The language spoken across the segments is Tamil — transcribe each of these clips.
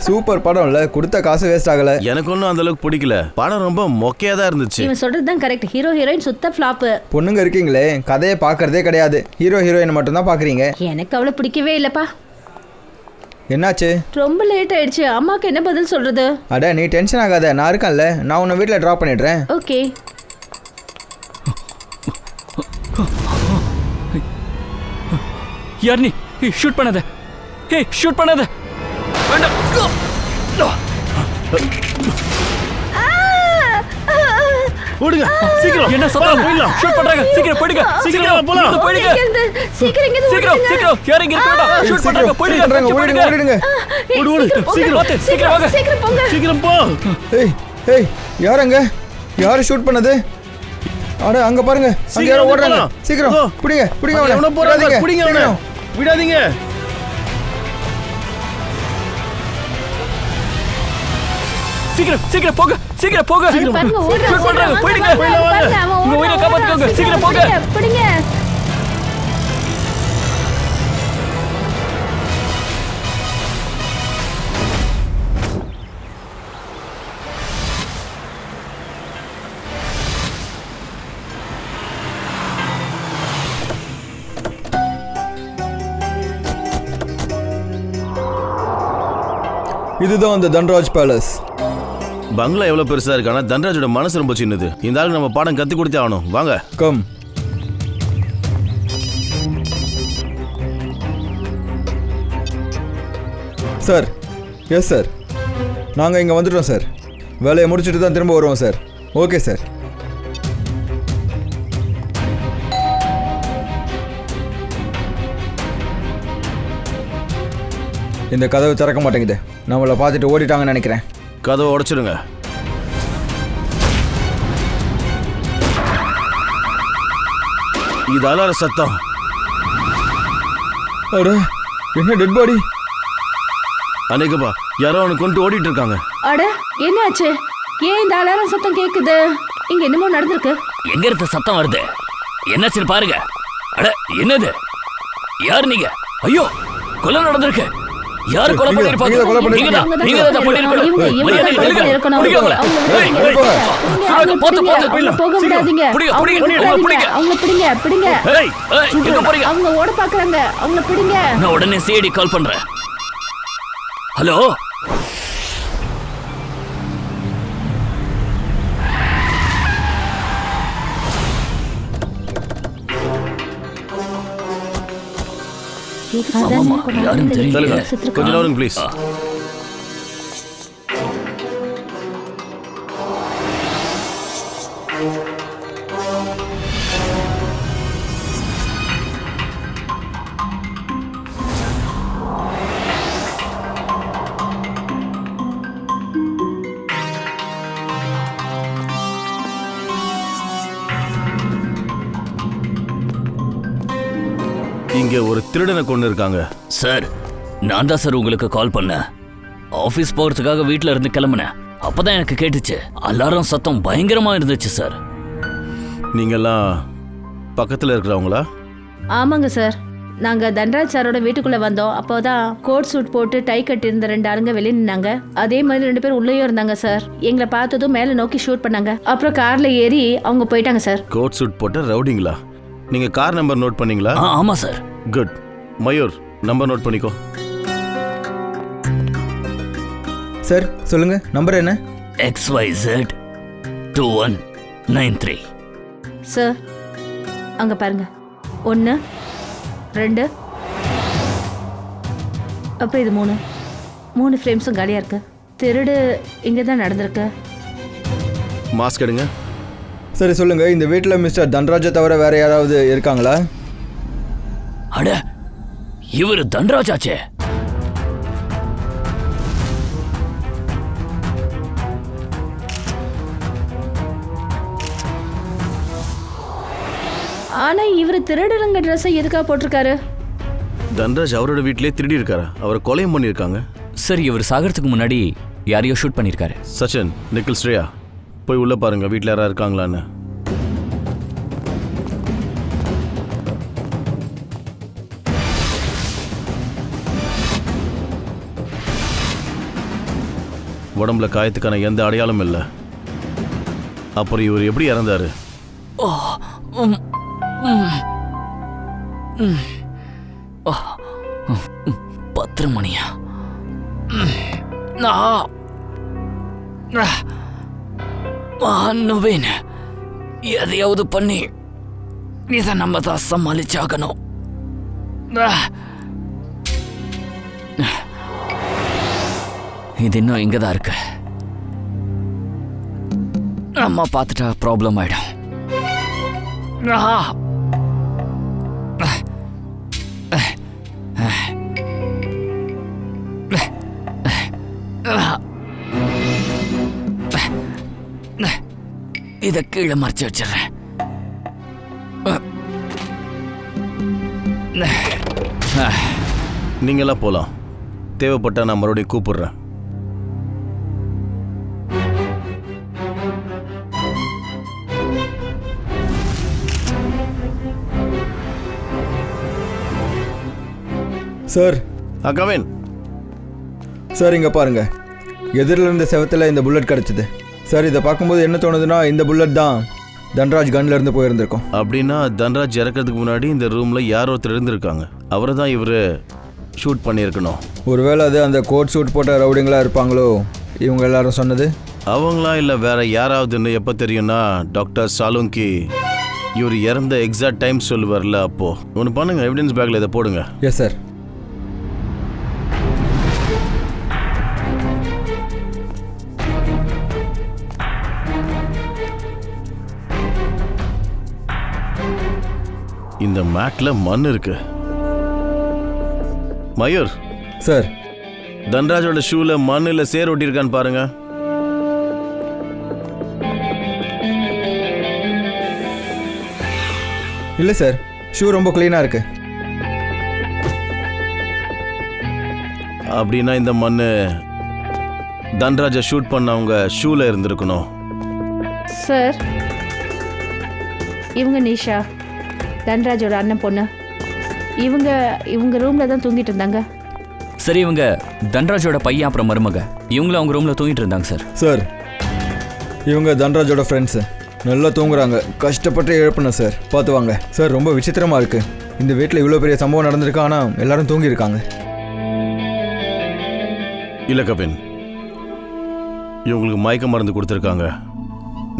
சூப்பர் படம் இல்ல, கொடுத்த காசு வேஸ்ட் ஆகல. எனக்கு ஒன்றும் அந்த அளவுக்கு பிடிக்கல. படம் ரொம்ப மொக்கையா தான் இருந்துச்சு. இவன் சொல்றதுதான் கரெக்ட். ஹீரோ ஹீரோயின் சுத்த ஃப்ளாப். பொண்ணுங்க இருக்கீங்களே, கதையை பாக்குறதே கிடையாது, ஹீரோ ஹீரோயின் மட்டும் தான் பாக்குறீங்க. எனக்கு அவ்வளவு பிடிக்கவே இல்லப்பா. என்னாச்சு? ரொம்ப லேட் ஆயிடுச்சு. அம்மாக்கு என்ன பதில் சொல்றது? அட நீ டென்ஷன் ஆகாத, நான் இருக்கேன்ல, நான் உன்னை வீட்டில் ட்ராப் பண்ணிடுறேன். ஓகே. யார் நீ? ஷூட் பண்ணாத. ஏய் ஷூட் பண்ணாத. வேண்டாம். ஓடுங்க சீக்கிரம். என்ன சத்தம்? ஷூட் பண்றாங்க. சீக்கிரம் போடுங்க. சீக்கிரம் போலாம். போடுங்க. சீக்கிரம் இங்க சீக்கிரம் சீக்கிரம். யார் இங்க இருக்கடா? ஷூட் பண்றாங்க. போடுங்க. ஓடுங்க. ஓடு சீக்கிரம். சீக்கிரம் வாங்க. சீக்கிரம் போங்க. சீக்கிரம் போ. ஏய் ஏய், யாருங்க? யாரு ஷூட் பண்ணது? அட அங்க பாருங்க, அங்க யாரோ ஓடுறாங்க. சீக்கிரம் பிடிங்க பிடிங்க அவனை. அவனை போறாங்க. பிடிங்க அவனை. விடாதீங்க. சீக்கிரம் சீக்கிரம் போங்க. சீக்கிரம் போங்க. பாருங்க ஓடுறாங்க. ஷூட் பண்றாங்க. போடுங்க. அவன் உங்க உயிரை காப்பாத்துங்க. சீக்கிரம் போங்க. பிடிங்க. இதுதான் அந்த தன்ராஜ் பேலஸ். பங்களா எவ்வளவு பெருசா இருக்கு, ஆனா தன்ராஜோட மனசு ரொம்ப சின்னது. இந்த ஆளுக்கு நம்ம பாடம் கத்து கொடுத்தே ஆகணும். வாங்க. கம். சார். எஸ் சார், நாங்கள் இங்கே வந்துட்டோம் சார். வேலையை முடிச்சுட்டு தான் திரும்ப வருவோம் சார். Okay sir. இந்த கதவு திறக்க மாட்டேங்குது. நம்மளை பார்த்துட்டு ஓடிட்டாங்கன்னு நினைக்கிறேன். கதவை உடைச்சிடுங்க. இது அலார சத்தம். அட என்ன டெட் பாடி? அநேகமா யாரோ அவனை கொண்டு ஓடிட்டு இருக்காங்க. அட என்னாச்சு? ஏன் இந்த அலாரம் சத்தம் கேக்குது? இங்க என்னமோ நடந்திருக்கு. எங்க இருந்து சத்தம் வருது? என்னாச்சுன்னு பாருங்க. அட என்னது? யார் நீங்க? ஐயோ கொலை நடந்திருக்கு. யாரு கொலை பண்ணிருப்பாங்க? நீங்க தான் பண்ணிருக்கணும். போக விடாதீங்க. அவங்க பிடிங்க பிடிங்க. அவங்க ஓட பாக்குறாங்க. அவங்க பிடிங்க. நான் உடனே சிஐடி கால் பண்றேன். ஹலோ. யாரும் தெரியல. கொஞ்சம் நேரம் ப்ளீஸ். இங்க ஒரு திருடனை கொண்டு இருக்காங்க. சார் நான் தான் சார் உங்களுக்கு கால் பண்ணேன். ஆபீஸ் போறதுக்காக வீட்ல இருந்து கிளம்புனேன். அப்பதான் எனக்கு கேட்டுச்சு. அலாரம் சத்தம் பயங்கரமா இருந்துச்சு சார். நீங்கெல்லாம் பக்கத்துல இருக்கிறவங்களா? ஆமாங்க சார். நாங்க தன்ராஜ் சாரோட வீட்டுக்குள்ள வந்தோம். அப்போதான் கோட் சூட் போட்டு டை கட்டி இருந்த 2 ஆளுங்க வெளியே நின்னாங்க. அதே மாதிரி 2 பேர் உள்ளேயும் இருந்தாங்க சார். எங்களை பார்த்ததும் மேல நோக்கி ஷூட் பண்ணாங்க. அப்புறம் கார்ல ஏறி அவங்க போயிட்டாங்க சார். கோட் சூட் போட்ட ரவுடிங்களா? நீங்க கார் நம்பர் நோட் பண்ணீங்களா? ஆமா sir. Good. Mayur number note பண்ணிக்கோ. சார் சொல்லுங்க, நம்பர் என்ன? XYZ 2193. சார் அங்க பாருங்க. 1 2 அப்புறம் இது 3 ஃப்ரேம்ஸும் காலியா இருக்கு. திருடு இங்க தான் நடந்திருக்கு. மாஸ்க் எடுங்க. சரி சொல்லுங்க, இந்த வீட்டில் மிஸ்டர் தன்ராஜை தவிர வேற யாராவது இருக்காங்களா? அட இவரு தன்ராஜ் ஆச்சே. ஆனா இவரு திருடருங்க ட்ரெஸ்ஸை எதுக்காக போட்டிருக்காரு? தன்ராஜ் அவரோட வீட்டிலே திருடி இருக்காரா? அவரை கொலையும் பண்ணியிருக்காங்க. சரி, இவர் சாகிறதுக்கு முன்னாடி யாரையோ ஷூட் பண்ணியிருக்காரு. சச்சின், நிக்கில், ஸ்ரேயா போய் உள்ள பாருங்க, வீட்டில் யாராவது இருக்காங்களான்னு. உடம்புல காயத்துக்கான எந்த அடையாளமும் இல்லை. அப்புறம் இவர் எப்படி இறந்தாரு? பத்திர மணியா? நவீன், எதையாவது பண்ணி இதை நம்ம தான் சமாளிச்சாகணும். இது இன்னும் இங்கதான் இருக்கு. அம்மா பார்த்துட்டா ப்ராப்ளம் ஆயிடும். இத கீழே மறைச்சு வச்சிடறேன். நீங்களாம் போலாம். தேவைப்பட்டா நான் மறுபடியும் கூப்பிடுறேன். சார். கவின் சார், இங்கே பாருங்க. எதிரில் இருந்த செவத்தில் இந்த புல்லட் கிடச்சிது. சார், இதை பார்க்கும்போது என்ன தோணுதுன்னா இந்த புல்லட் தான் தன்ராஜ் கன்ல இருந்து போயிருந்திருக்கோம். அப்படின்னா தன்ராஜ் இறக்கிறதுக்கு முன்னாடி இந்த ரூம்ல யாரோ ஒருத்தர் இருந்திருக்காங்க. அவரை தான் இவர் ஷூட் பண்ணியிருக்கணும். ஒருவேளை அது அந்த கோட் ஷூட் போட்ட ரவுடிங்களா இருப்பாங்களோ இவங்க எல்லாரும் சொன்னது? அவங்களாம் இல்லை, வேற யாராவதுன்னு எப்போ தெரியும்னா டாக்டர் சாலுங்கி இவர் இறந்த எக்ஸாக்ட் டைம் சொல்லுவார்ல. அப்போ ஒன்று பண்ணுங்க, எவிடன்ஸ் பேக்கில் இதை போடுங்க. Yes sir. இந்த மேட்ல மண் இருக்கு. மயூர் சார், தன்ராஜோட ஷூல மண் இல்ல சேர் ஒட்டி இருக்கான்னு பாருங்க. இல்லை சார், ஷூ ரொம்ப கிளீனாக இருக்கு. அப்படின்னா இந்த மண் தன்ராஜை ஷூட் பண்ணவங்க ஷூல இருந்திருக்கணும். சார், இவங்க நிஷா, தன்ராஜோட அண்ணன் பொண்ணு. இவங்க ரூம்ல தான் தூங்கிட்டு இருந்தாங்க. சரி, இவங்க தன்ராஜோட பையன் அப்புறம் மருமக. இவங்களும் அவங்க ரூம்ல தூங்கிட்டு இருந்தாங்க சார். சார், இவங்க தன்ராஜோட ஃப்ரெண்ட்ஸு. நல்லா தூங்குறாங்க. கஷ்டப்பட்டு எழுப்பினேன் சார். பார்த்து வாங்க சார். ரொம்ப விசித்திரமாக இருக்கு. இந்த வீட்டில் இவ்வளோ பெரிய சம்பவம் நடந்திருக்கு, ஆனால் எல்லாரும் தூங்கியிருக்காங்க. இல்ல கவின், இவங்களுக்கு மயக்க மருந்து கொடுத்துருக்காங்க.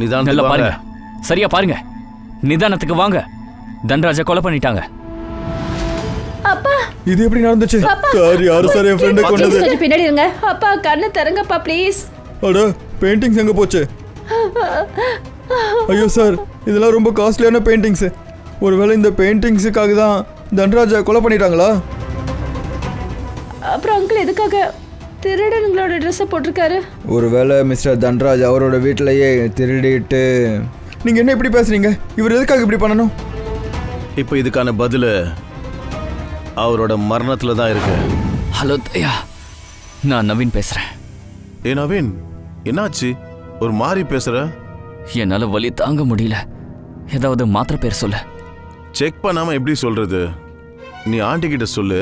நிதானத்துல பாருங்க. சரியா பாருங்க, நிதானத்துக்கு வாங்க. தன்ராஜை கொலை பண்ணிட்டாங்க. அப்பா, இது எப்படி நடந்துச்சு? சார், யாரு சார் என் ஃப்ரெண்டை கொண்டது? கொஞ்சம் பின்னாடி இருங்க. அப்பா, கண்ணை திறங்கப்பா ப்ளீஸ். அட, பெயிண்டிங்ஸ் எங்கே போச்சு? ஐயோ சார், இதெல்லாம் ரொம்ப காஸ்ட்லியான பெயிண்டிங்ஸு. ஒருவேளை இந்த பெயிண்டிங்ஸுக்காக தான் தன்ராஜை கொலை பண்ணிட்டாங்களா? அப்புறம் அங்கிள் எதுக்காக திருடனுங்களோட ட்ரெஸ்ஸை போட்டிருக்காரு? ஒருவேளை மிஸ்டர் தன்ராஜ் அவரோட வீட்டிலேயே திருடிட்டு... நீங்கள் என்ன இப்படி பேசுறீங்க? இவர் எதுக்காக இப்படி பண்ணணும்? இப்போ இதுக்கான பதில் அவரோட மரணத்தில் தான் இருக்கு. ஹலோ தயா, நான் நவீன் பேசுறேன். ஏ நவீன், என்னாச்சு? ஒரு மாதிரி பேசுற. என்னால வலி தாங்க முடியல. ஏதாவது மாத்திரை பேர் சொல்ல. செக் பண்ணாம எப்படி சொல்றது? நீ ஆண்டி கிட்ட சொல்லு,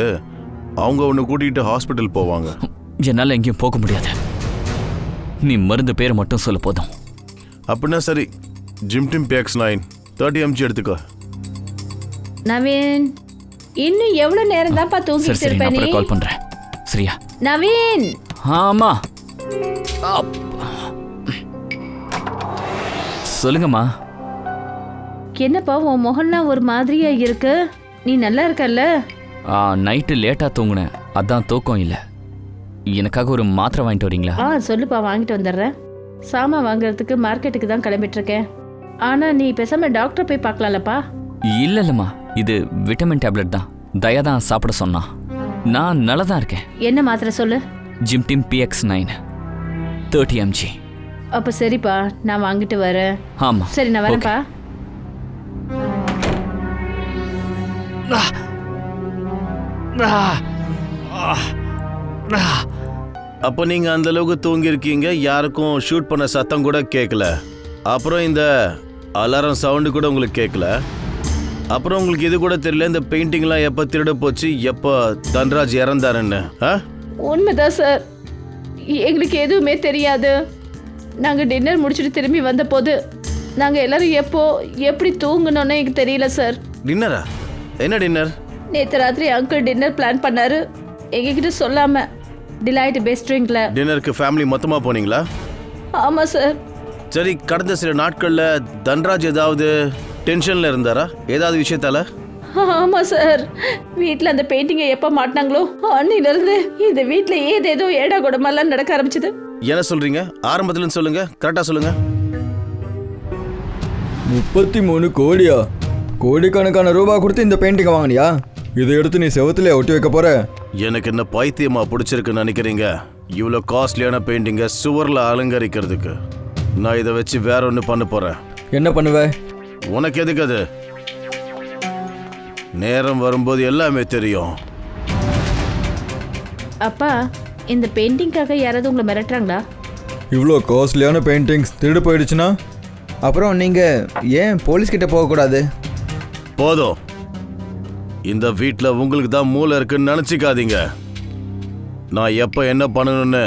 அவங்க உன்னை கூட்டிகிட்டு ஹாஸ்பிட்டல் போவாங்க. என்னால எங்கேயும் போக முடியாது. நீ மருந்து பேர் மட்டும் சொல்ல போதும். அப்படின்னா சரி, ஜிம்டிம் PX9 30 mg எடுத்துக்கோ. நவீன், இன்னும் எவ்வளவு நேரம் தான் சரி தூங்கிட்டு சரி, நான் இருப்ப நீ? அப்புறம் கால் பண்றேன். சரியா? நவீன், ஆமா. சொல்லுங்கம்மா. என்னப்பா உன் முகம்லாம் ஒரு மாதிரியா இருக்கு? நீ நல்லா இருக்கல்ல? நைட்டு லேட்டா தூங்குனேன், அதான் தூக்கம் இல்லை. எனக்காக ஒரு மாத்திரை வாங்கிட்டு வரீங்களா? சொல்லுப்பா, வாங்கிட்டு வந்துடுறேன். சாமான் வாங்குறதுக்கு மார்க்கெட்டுக்கு தான் கிளம்பிட்டு இருக்கேன். ஆனா நீ பேசாம டாக்டர் போய் பார்க்கலாம்லப்பா. இல்லைல்லம்மா, இது விட்டமின் டேப்லெட் தான். தயா தான் சாப்பிட சொன்னா. நான் நல்லா தான் இருக்கேன். என்ன மாத்திரை சொல்லு? ஜிம்டிம் PX9 30 mg. அப்ப சரிப்பா, நான் வாங்கிட்டு வரேன். ஆமா சரி, நான் வரேன்ப்பா. அப்போ நீங்க அந்த அளவுக்கு தூங்கி இருக்கீங்க, யாருக்கும் ஷூட் பண்ண சத்தம் கூட கேட்கல. அப்புறம் இந்த அலாரம் சவுண்டு கூட உங்களுக்கு கேட்கல. அப்புறம் உங்களுக்கு இது கூட தெரியல, இந்த பெயிண்டிங்லாம் எப்போ திருட போச்சு, எப்போ தன்ராஜ் இறந்தாருன்னு? உண்மைதான் சார். எங்களுக்கு எதுவுமே தெரியாது. நாங்கள் டின்னர் முடிச்சுட்டு திரும்பி வந்தபோது நாங்கள் எல்லாரும் எப்படி தூங்கணும்னு எனக்கு தெரியல சார். டின்னரா? என்ன டின்னர்? நேற்று ராத்திரி அங்கிள் டின்னர் பிளான் பண்ணாரு எங்ககிட்ட சொல்லாம. டிலைட் பெஸ்ட் ட்ரிங்க்ல டின்னருக்கு ஃபேமிலி மொத்தமாக போனீங்களா? ஆமாம் சார். சரி, கடந்த சில நாட்களில் தன்ராஜ் ஏதாவது டென்ஷனில் இருந்தாரா ஏதாவது விஷயத்தால? ஆமாம் சார். வீட்டில் அந்த பெயிண்டிங்கை எப்போ மாட்டினாங்களோ அன்னிலிருந்து இந்த வீட்டில் ஏதேதோ ஏடா கூடமெல்லாம் நடக்க ஆரம்பிச்சது. என்ன சொல்கிறீங்க? ஆரம்பத்துலன்னு சொல்லுங்கள், கரெக்டாக சொல்லுங்கள். 33 கோடியா? கோடிக்கணக்கான ரூபா கொடுத்து இந்த பெயிண்டிங்கை வாங்கினியா? இதை எடுத்து நீ செவத்துல ஒட்டி வைக்க போற? எனக்கு என்ன பைத்தியமா பிடிச்சிருக்குன்னு நினைக்கிறீங்க? இவ்வளோ காஸ்ட்லியான பெயிண்டிங்கை சுவரில் அலங்கரிக்கிறதுக்கு நான் இதை வச்சு வேற ஒன்று பண்ண போகிறேன். என்ன பண்ணுவ? உனக்கு எதுக்கு அது? நேரம் வரும்போது எல்லாமே தெரியும். அப்பா, இந்த பெயிண்டிங்காக யாராவது உங்களை மிரட்டுறாங்களா? இவ்வளோ காஸ்ட்லியான பெயிண்டிங்ஸ் திருடு போயிடுச்சுன்னா அப்புறம் நீங்கள் ஏன் போலீஸ்கிட்ட போகக்கூடாது? போதும். இந்த வீட்டில் உங்களுக்கு தான் மூளை இருக்குன்னு நினச்சிக்காதீங்க. நான் எப்போ என்ன பண்ணணும்னு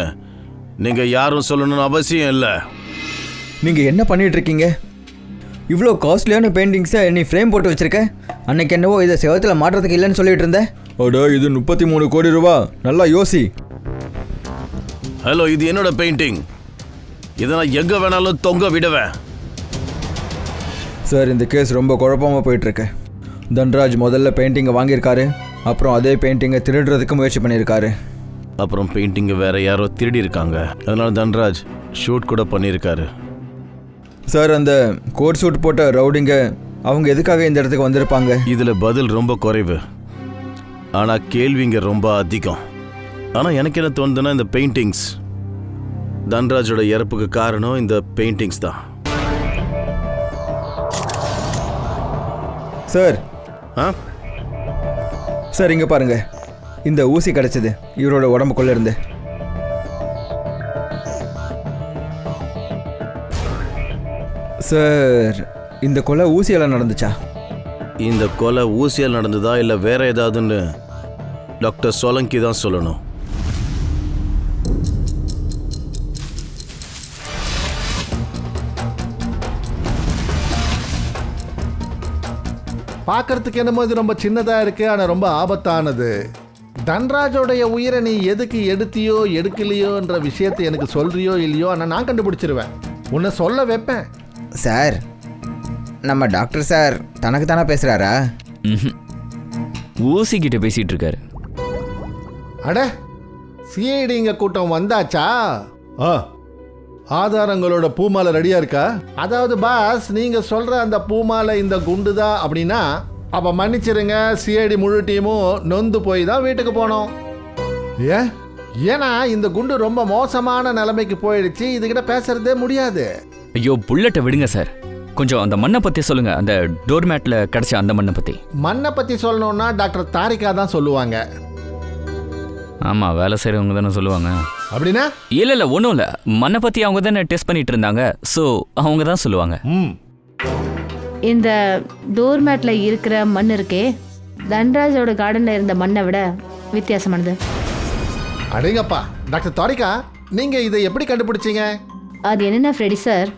நீங்கள் யாரும் சொல்லணும்னு அவசியம் இல்லை. நீங்கள் என்ன பண்ணிட்டு இருக்கீங்க? இவ்வளோ காஸ்ட்லியான பெயிண்டிங்ஸை நீ ஃப்ரேம் போட்டு வச்சிருக்க. அன்னைக்கு என்னவோ இதை செவத்தில் மாட்டுறதுக்கு இல்லைன்னு சொல்லிட்டு இருந்தேன். அடா, இது 33 கோடி ரூபா. நல்லா யோசி. ஹலோ, இது என்னோட பெயிண்டிங். இதை நான் எங்கே வேணாலும் தொங்க விடுவேன். சார், இந்த கேஸ் ரொம்ப குழப்பமாக போயிட்டுருக்கு. தன்ராஜ் முதல்ல பெயிண்டிங்கை வாங்கியிருக்காரு, அப்புறம் அதே பெயிண்டிங்கை திருடுறதுக்கு முயற்சி பண்ணியிருக்காரு. அப்புறம் பெயிண்டிங்கை வேற யாரோ திருடி இருக்காங்க. அதனால தன்ராஜ் ஷூட் கூட பண்ணியிருக்காரு. சார், அந்த கோட் சூட் போட்ட ரவுடிங்க அவங்க எதுக்காக இந்த இடத்துக்கு வந்திருப்பாங்க? இதில் பதில் ரொம்ப குறைவு, ஆனால் கேள்விங்க ரொம்ப அதிகம். ஆனால் எனக்கு என்ன தோணுதுன்னா, இந்த பெயிண்டிங்ஸ், தன்ராஜோட இறப்புக்கு காரணம் இந்த பெயிண்டிங்ஸ் தான். சார், ஆ சார் இங்கே பாருங்க. இந்த ஊசி கிடச்சிது இவரோட உடம்புக்குள்ளே இருந்து. சார், இந்த கொலை ஊசியால் நடந்துச்சா? இந்த கொலை ஊசியால் நடந்ததா இல்லை வேற ஏதாவதுன்னு டாக்டர் சோலங்கி தான் சொல்லணும். பார்க்கறதுக்கு என்னமோ இது ரொம்ப சின்னதாக இருக்கு, ஆனால் ரொம்ப ஆபத்தானது. தன்ராஜோடைய உயிரை நீ எதுக்கு எடுத்தியோ எடுக்கலையோன்ற விஷயத்தை எனக்கு சொல்றியோ இல்லையோ, ஆனால் நான் கண்டுபிடிச்சிருவேன். உன்னை சொல்ல வைப்பேன். சார், நம்ம டாக்டர் சார் தனக்கு தானே பேசுகிறாரா? ஊசிக்கிட்ட பேசிகிட்டு இருக்காரு. அட, சிஐடிங்க கூட்டம் வந்தாச்சா? ஆதாரங்களோட பூமாலை ரெடியாக இருக்கா? அதாவது பாஸ், நீங்கள் சொல்கிற அந்த பூமாலை இந்த குண்டு தான் அப்படின்னா அப்போ மன்னிச்சிருங்க, சிஐடி முழு டீமும் நொந்து போய் தான் வீட்டுக்கு போனோம். ஏன்னா இந்த குண்டு ரொம்ப மோசமான நிலைமைக்கு போயிடுச்சு. இதுகிட்ட பேசுறதே முடியாது. ஐயோ, புல்லட்டை விடுங்க சார். கொஞ்சம் அந்த மண்ணை பற்றி சொல்லுங்க. அந்த டோர்மேட்டில் கிடச்ச அந்த மண்ணை பற்றி. மண்ணை பற்றி சொல்லணும்னா டாக்டர் தாரிகா தான் சொல்லுவாங்க. ஆமாம், வேலை செய்கிறவங்க தானே சொல்லுவாங்க. அப்படின்னா? இல்லை ஒன்றும் இல்லை. மண்ணை பற்றி அவங்க தானே டெஸ்ட் பண்ணிட்டு இருந்தாங்க. ஸோ அவங்க தான் சொல்லுவாங்க. இந்த டோர்மேட்ல இருக்கிற மண் இருக்கே, தன்ராஜோட கார்டன்ல இருந்த மண்ணை விட வித்தியாசமானது. அடேங்கப்பா, டாக்டர் தாரிகா, நீங்கள் இதை எப்படி கண்டுபிடிச்சீங்க? அது என்னென்ன ஃப்ரெடி சார்,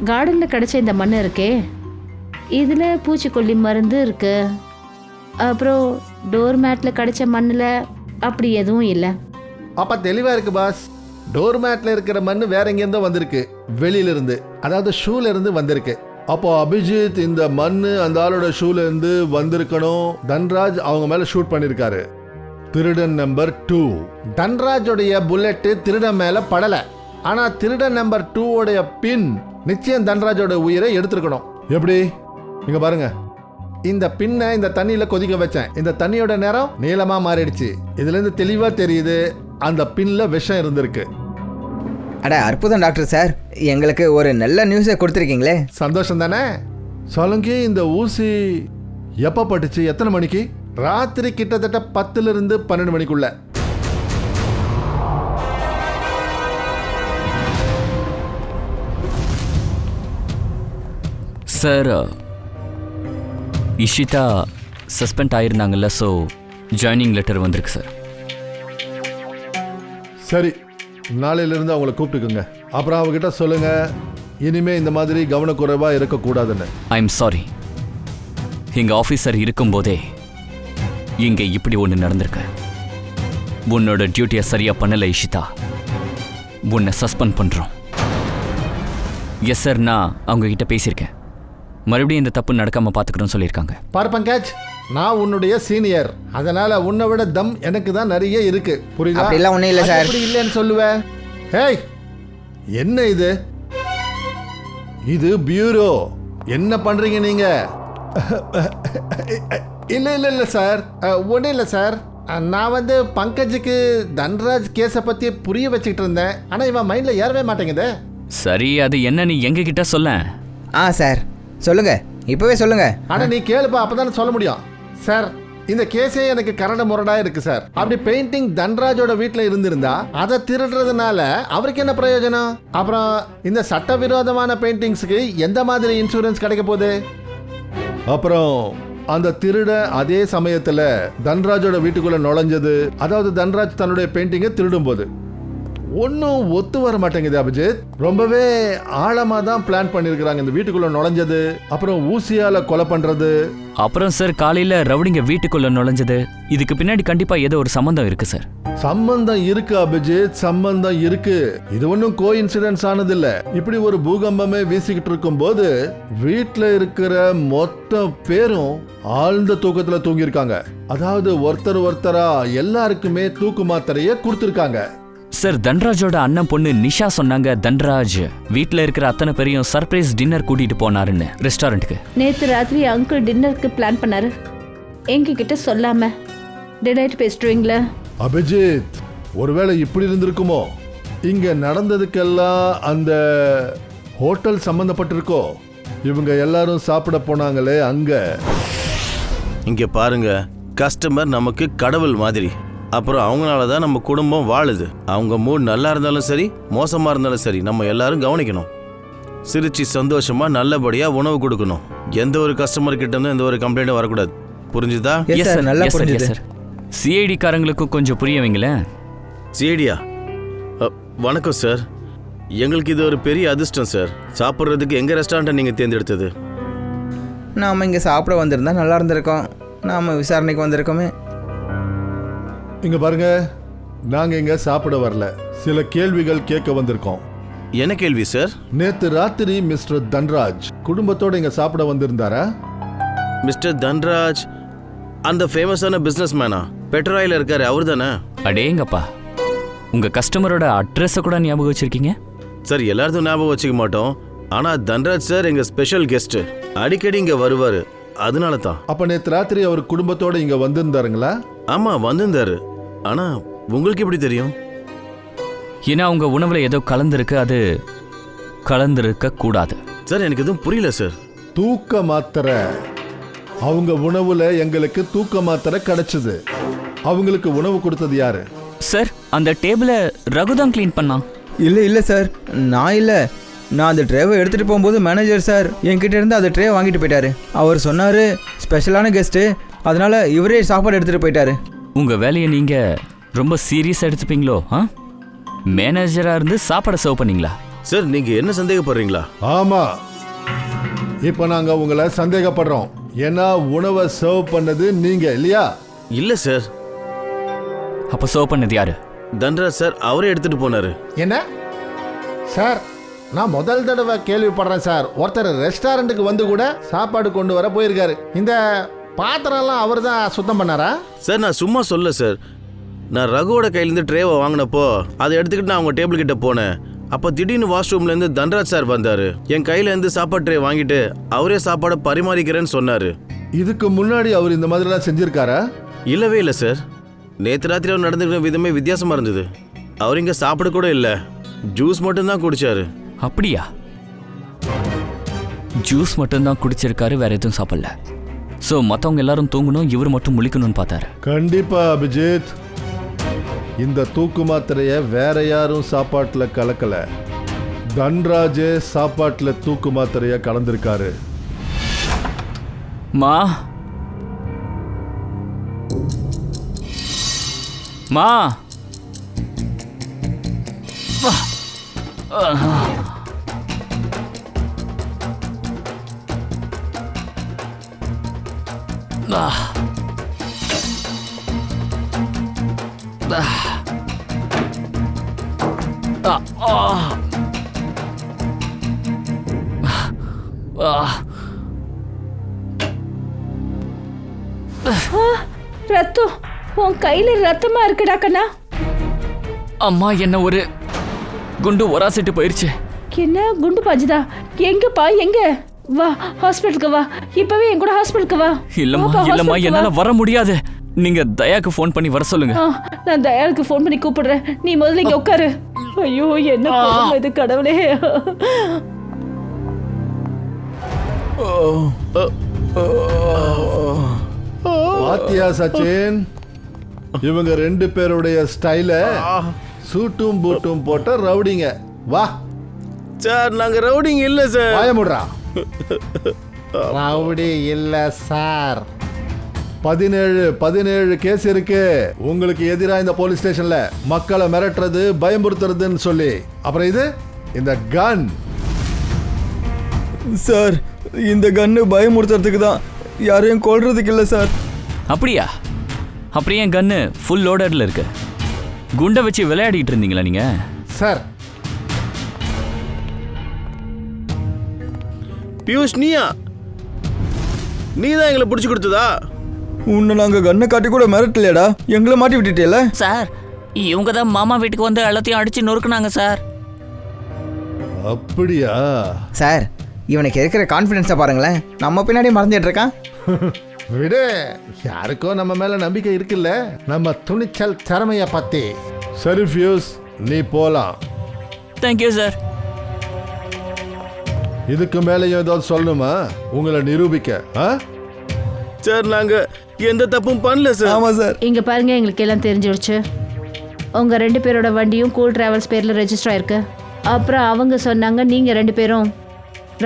கார்டனில் கிடச்ச இந்த மண் இருக்கே, இதில் பூச்சிக்கொல்லி மருந்து இருக்கு. அப்புறம் டோர்மேட்டில் கிடச்ச மண்ணில் அப்படி எதுவும் இல்லை. அப்போ தெளிவாக இருக்கு பாஸ். டோர்மேட்டில் இருக்கிற மண் வேற எங்கேருந்தோ வந்திருக்கு, வெளியிலிருந்து, அதாவது ஷூல இருந்து வந்திருக்கு. அப்போ அபிஜித் இந்த மண் அந்த ஆளோட ஷூல இருந்து வந்திருக்கணும். தன்ராஜ் அவங்க மேலே ஷூட் பண்ணியிருக்காரு. திருடன் நம்பர் 2. தன்ராஜோடைய புல்லட்டு திருடன் மேலே படலை. ஆனால் திருடன் நம்பர் 2 பின் நிச்சயம் தன்ராஜோட உயிரை எடுத்திருக்கணும். எப்படி? இங்க பாருங்க, இந்த பின்னை இந்த தண்ணியில கொதிக்க வச்சேன். இந்த தண்ணியோட நேரம் நீளமா மாறிடுச்சு. இதுல இருந்து தெளிவா தெரியுது அந்த பின்ல விஷம் இருந்திருக்கு. அட, அற்புதம் டாக்டர் சார், எங்களுக்கு ஒரு நல்ல நியூஸை கொடுத்துருக்கீங்களே. சந்தோஷம் தானே? சொல்லுங்க, இந்த ஊசி எப்ப பட்டுச்சு? எத்தனை மணிக்கு? ராத்திரி கிட்டத்தட்ட 10 to 12 மணிக்குள்ள. சார், இஷிதா சஸ்பெண்ட் ஆயிருந்தாங்கல்ல, ஸோ ஜாயினிங் லெட்டர் வந்திருக்கு சார். சரி, நாளையிலிருந்து அவங்கள கூப்பிட்டுக்குங்க. அப்புறம் அவங்ககிட்ட சொல்லுங்க இனிமே இந்த மாதிரி கவனக்குறைவாக இருக்கக்கூடாதுன்னு. I am sorry. எங்க ஆஃபீஸர் இருக்கும்போதே இங்க இப்படி ஒன்று நடந்திருக்கு. உன்னோட டியூட்டியை சரியா பண்ணல இஷிதா. உன்னை சஸ்பெண்ட் பண்றோம். எஸ் சார், நான் அவங்க கிட்ட பேசியிருக்கேன். மறுபடியும் இந்த தப்பு நடக்காம பார்த்துக்கணும்னு சொல்லியிருக்காங்க. பாரு பங்கஜ், நான் உன்னுடைய சீனியர், அதனால உன்னை விட தம் எனக்கு தான் நிறைய இருக்கு. புரியுதா? அப்படிலாம் ஒன்றும் இல்லை சார். அப்படி இல்லைன்னு சொல்லுவேன். ஹேய், என்ன இது? இது பியூரோ. என்ன பண்றீங்க நீங்க? இல்ல இல்ல இல்ல சார், ஒன்றும் இல்லை சார். நான் வந்து பங்கஜுக்கு தன்ராஜ் கேஸை பற்றி புரிய வச்சுக்கிட்டு இருந்தேன். ஆனால் இவன் மைண்டில் ஏறவே மாட்டேங்குது. சரி, அது என்ன நீ எங்க கிட்ட சொல்ல. சார் சொல்லுங்க, இப்போவே சொல்லுங்க. ஆனால் நீ கேளுப்பா, அப்போ தானே சொல்ல முடியும். சார், இந்த கேஸே எனக்கு கரடு முரடா இருக்கு சார். அப்படி பெயிண்டிங் தன்ராஜோட வீட்டில் இருந்திருந்தா அதை திருடுறதுனால அவருக்கு என்ன பிரயோஜனம்? அப்புறம் இந்த சட்டவிரோதமான பெயிண்டிங்ஸுக்கு எந்த மாதிரி இன்சூரன்ஸ் கிடைக்க போகுது? அப்புறம் அந்த திருட அதே சமயத்தில் தன்ராஜோட வீட்டுக்குள்ள நுழைஞ்சது, அதாவது தன்ராஜ் தன்னுடைய பெயிண்டிங்கை திருடும் போது ஒன்றும் ஒத்து வர மாட்டேங்குது அபிஜித். ரொம்பவே ஆழமாக தான் பிளான் பண்ணியிருக்கிறாங்க இந்த வீட்டுக்குள்ள நுழைஞ்சது, அப்புறம் ஊசியால கொலை பண்றது. அப்புறம் சார், காலையில ரவுடிங்க வீட்டுக்குள்ள நுழைஞ்சது, இதுக்கு பின்னாடி கண்டிப்பா ஏதோ ஒரு சம்பந்தம் இருக்கு சார். சம்பந்தம் இருக்கு அபிஜித், சம்பந்தம் இருக்கு. இது ஒன்றும் கோ இன்சிடென்ஸ் ஆனது இல்ல. இப்படி ஒரு பூகம்பமே வீசிக்கிட்டு இருக்கும் போது வீட்டில் இருக்கிற மொத்த பேரும் ஆழ்ந்த தூக்கத்துல தூங்கியிருக்காங்க. அதாவது ஒருத்தரா எல்லாருக்குமே தூக்கு மாத்திரையை கொடுத்துருக்காங்க. சார், தன்ராஜோட அண்ணன் பொண்ணு நிஷா சொன்னாங்க தன்ராஜ் வீட்ல இருக்கிற அத்தனை பேரையும் சர்ப்ரைஸ் டின்னர் கூட்டிட்டு போனாருன்னு ரெஸ்டாரண்ட்டுக்கு. நேற்று ராத்திரி அங்கிள் டின்னருக்கு பிளான் பண்ணாரு, எங்ககிட்ட சொல்லாம. டினைட் பேசிட்டுவீங்களா? அபிஜித், ஒருவேளை இப்படி இருந்திருக்குமோ? இங்க நடந்ததுக்கெல்லாம் அந்த ஹோட்டல் சம்பந்தப்பட்டிருக்கோ? இவங்க எல்லாரும் சாப்பிட போனாங்களே அங்க. இங்க பாருங்க, கஸ்டமர் நமக்கு கடவுள் மாதிரி. அப்புறம் அவங்களால தான் நம்ம குடும்பம் வாழுது. அவங்க மூட் நல்லா இருந்தாலும் சரி, மோசமா இருந்தாலும் சரி, நம்ம எல்லாரும் கவனிக்கணும். சிரிச்சு சந்தோஷமா நல்லபடியா உணவு கொடுக்கணும். எந்த ஒரு கஸ்டமர் கிட்ட இருந்து எந்த ஒரு கம்ப்ளைண்ட்டும் வரக்கூடாது. புரிஞ்சுதா? நல்லா புரிஞ்சுது. சிஐடி காரங்களுக்கும் கொஞ்சம் புரிய வைங்களேன். சிஐடியா? வணக்கம் சார். எங்களுக்கு இது ஒரு பெரிய அதிர்ஷ்டம் சார். சாப்பிட்றதுக்கு எங்க ரெஸ்டாரண்ட்டை நீங்க தேர்ந்தெடுத்தது. நாம் இங்கே சாப்பிட வந்திருந்தா நல்லா இருந்திருக்கோம். நாம் விசாரணைக்கு வந்திருக்கோமே. இங்க பாருங்க, நாங்க இங்க சாப்பிட வரல, சில கேள்விகள் கேட்க வந்திருக்கோம். என்ன கேள்வி சார்? நேத்து ராத்திரி மிஸ்டர் தன்ராஜ் குடும்பத்தோட இங்க சாப்பிட வந்திருந்தாரா? மிஸ்டர் தன்ராஜ் அந்த ஃபேமஸான பிசினஸ் மேனா பெட்ராயில் இருக்காரு, அவர் தானே? அடேங்கப்பா, உங்க கஸ்டமரோட அட்ரஸை கூட ஞாபகம் வச்சிருக்கீங்க. சார், எல்லாரும் ஞாபகம் வச்சுக்க மாட்டோம். ஆனா தன்ராஜ் சார் எங்க ஸ்பெஷல் கெஸ்ட், அடிக்கடி இங்க வருவாரு, அதனால தான். அப்ப நேத்து ராத்திரி அவர் குடும்பத்தோட இங்க வந்திருந்தாருங்களா? ஆமா, வந்திருந்தாரு. ஆனா உங்களுக்கு எப்படி தெரியும்? ஏன்னா உங்க உணவுல ஏதோ கலந்துருக்கு, அது கலந்துருக்க கூடாது. சார், எனக்கு எதுவும் புரியல சார். தூக்க மாத்திரை, அவங்க உணவுல எங்களுக்கு தூக்க மாத்திரை கிடைச்சது. அவங்களுக்கு உணவு கொடுத்தது யாரு? சார், அந்த டேபிளை ரகுதான் க்ளீன் பண்ணான். இல்லை சார், நான் இல்லை. நான் அந்த ட்ரேவை எடுத்துகிட்டு போகும்போது மேனேஜர் சார் என்கிட்ட இருந்து அந்த ட்ரே வாங்கிட்டு போயிட்டாரு. அவர் சொன்னார் ஸ்பெஷலான கெஸ்ட்டு, அதனால இவரே சாப்பாடு எடுத்துகிட்டு போயிட்டாரு. உங்க வேலையை நீங்க ரொம்ப சீரியஸா எடுத்துப்பீங்களோ? மேனேஜரா இருந்து சாப்பாடை சர்வ் பண்ணீங்களா? சார், நீங்க என்ன சந்தேகப்படுறீங்களா? ஆமா, இப்ப நாங்க உங்களை சந்தேகப்படுறோம். ஏன்னா உணவை சர்வ் பண்ணது நீங்க இல்லையா? இல்ல சார். அப்ப சர்வ் பண்ணது யாரு? தன்ராஜ் சார், அவரே எடுத்துட்டு போனாரு. என்ன சார், நான் முதல் தடவை கேள்விப்படுறேன் சார். ஒருத்தர் ரெஸ்டாரண்ட்டுக்கு வந்து கூட சாப்பாடு கொண்டு வர போயிருக்காரு. இந்த பாத்திரம்லாம் அவர் தான் சுத்தம் பண்ணாரா? சார், நான் சும்மா சொல்ல சார். நான் ரகுவோட கையிலேருந்து ட்ரேவை வாங்கினப்போ அதை எடுத்துக்கிட்டு நான் அவங்க டேபிள் கிட்ட போனேன். அப்போ திடீர்னு வாஷ்ரூம்லேருந்து தன்ராஜ் சார் வந்தார். என் கையிலேருந்து சாப்பாடு ட்ரே வாங்கிட்டு அவரே சாப்பாடை பரிமாறிக்கிறேன்னு சொன்னார். இதுக்கு முன்னாடி அவர் இந்த மாதிரிலாம் செஞ்சிருக்காரா? இல்லவே இல்லை சார். நேற்று ராத்திரி அவர் நடந்துக்கிற விதமே வித்தியாசமாக இருந்தது. அவர் இங்கே சாப்பிட கூட இல்லை, ஜூஸ் மட்டும்தான் குடிச்சாரு. அப்படியா? ஜூஸ் மட்டும்தான் குடிச்சிருக்காரு, வேற எதுவும் சாப்பிடல. ஸோ மற்றவங்க எல்லாரும் தூங்கணும், இவர் மட்டும் முழிக்கணும்னு பார்த்தாரு. கண்டிப்பா அபிஜித், இந்த தூக்கு மாத்திரைய வேற யாரும் சாப்பாட்டுல கலக்கல. தன்ராஜே சாப்பாட்டுல தூக்கு மாத்திரைய கலந்திருக்காரு. மா மா ரத்தம் உன் கையில ரத்தமா இருக்குடா கண்ணா. அம்மா என்ன ஒரு குண்டு ஒராசிட்டு போயிருச்சு. என்ன குண்டு பாஞ்சுதா? எங்கப்பா எங்க? வா ஹாஸ்பிட்டலுக்கு வா, இப்பவே என் கூட ஹாஸ்பிட்டலுக்கு வா. இல்லம்மா வாப்பா, இல்லம்மா hospital என்னால வா. வர முடியாது. நீங்க தயாக்கு ஃபோன் பண்ணி வர சொல்லுங்க. நான் தயாளுக்கு ஃபோன் பண்ணி கூப்பிடுறேன், நீ முதல்ல இங்க உட்காரு. ஐயோ என்ன கொடுமை இது கடவுளே. பாத்தியா சச்சின், இவங்க 2 பேருடைய ஸ்டைல சூட்டும் பூட்டும் போட்ட ரவுடிங்க. வா சார் நாங்க ரவுடிங் இல்ல சார். வாயமுடுறா. ரவுடி இல்ல சார். 17 கேஸ் இருக்கு உங்களுக்கு எதிராக இந்த போலீஸ் ஸ்டேஷன்ல. மக்களை மிரட்டுறது, பயமுறுத்துறதுன்னு சொல்லி. அப்புறம் இது இந்த கன். சார் இந்த கன்னு பயமுறுத்துறதுக்கு தான், யாரையும் கொல்றதுக்கு இல்லை சார். அப்படியா? அப்படியே என் கன்னு ஃபுல் லோடர்ல இருக்கு. குண்டை வச்சு விளையாடிட்டு இருந்தீங்களா நீங்க? சார் பியூஷ் நீயா? நீ தான் எங்களை பிடிச்சி கொடுத்ததா? உன்னை நாங்கள் கண்ணை காட்டி கூட மிரட்டலையாடா, எங்களை மாட்டி விட்டுட்டேல. சார் இவங்க தான் மாமா வீட்டுக்கு வந்து எல்லாத்தையும் அடிச்சு நொறுக்குனாங்க சார். அப்படியா? சார் இவனுக்கு இருக்கிற கான்ஃபிடென்ஸை பாருங்களேன், நம்ம பின்னாடி மறந்துட்டு இருக்கான். விடு, யாருக்கோ நம்ம மேல நம்பிக்கை இருக்குல்ல, நம்ம துணிச்சல் திறமைய பத்தி. சரி ஃபியூஸ், நீ போலாம். Thank you sir. இதுக்கு மேலேயும் ஏதாவது சொல்லணுமா உங்களை நிரூபிக்க? சார் நாங்க எந்த தப்பும் பண்ணல சார். ஆமாம் சார். இங்க பாருங்க, எங்களுக்கு எல்லாம் தெரிஞ்சிடுச்சு. உங்க 2 பேரோட வண்டியும் கூல் டிராவல்ஸ் பேர்ல ரெஜிஸ்டர் ஆயிருக்கு. அப்புறம் அவங்க சொன்னாங்க நீங்க 2 பேரும்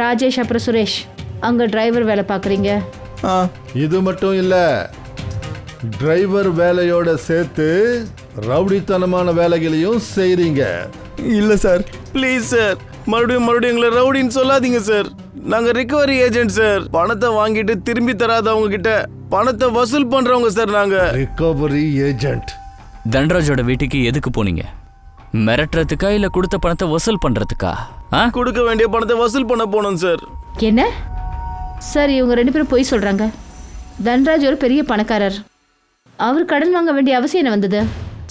ராஜேஷ் அப்புறம் சுரேஷ் அங்க டிரைவர் வேலை பார்க்குறீங்க. இது மட்டும் இல்ல, டிரைவர் வேலையோட சேர்த்து ரவுடித்தனமான வேலைகளையும் செய்றீங்க. இல்லை சார். ப்ளீஸ் சார், மறுபடியும் எங்களை ரவுடின்னு சொல்லாதீங்க சார். நாங்க ரிகவரி ஏஜென்ட் சார். பணத்தை வாங்கிட்டு திரும்பி தராதவங்க கிட்ட பணத்தை வசூல் பண்றவங்க சார். நாங்க ரிகவரி ஏஜென்ட். தண்டராஜோட வீட்டுக்கு எதுக்கு போனீங்க? மிரட்டுறதுக்கா இல்ல கொடுத்த பணத்தை வசூல் பண்றதுக்கா? கொடுக்க வேண்டிய பணத்தை வசூல் பண்ண போனோம் சார். என்ன சார், இவங்க 2 பேரும் பொய் சொல்றாங்க. தன்ராஜ் ஒரு பெரிய பணக்காரர், அவர் கடன் வாங்க வேண்டிய அவசியம் என்ன வந்தது?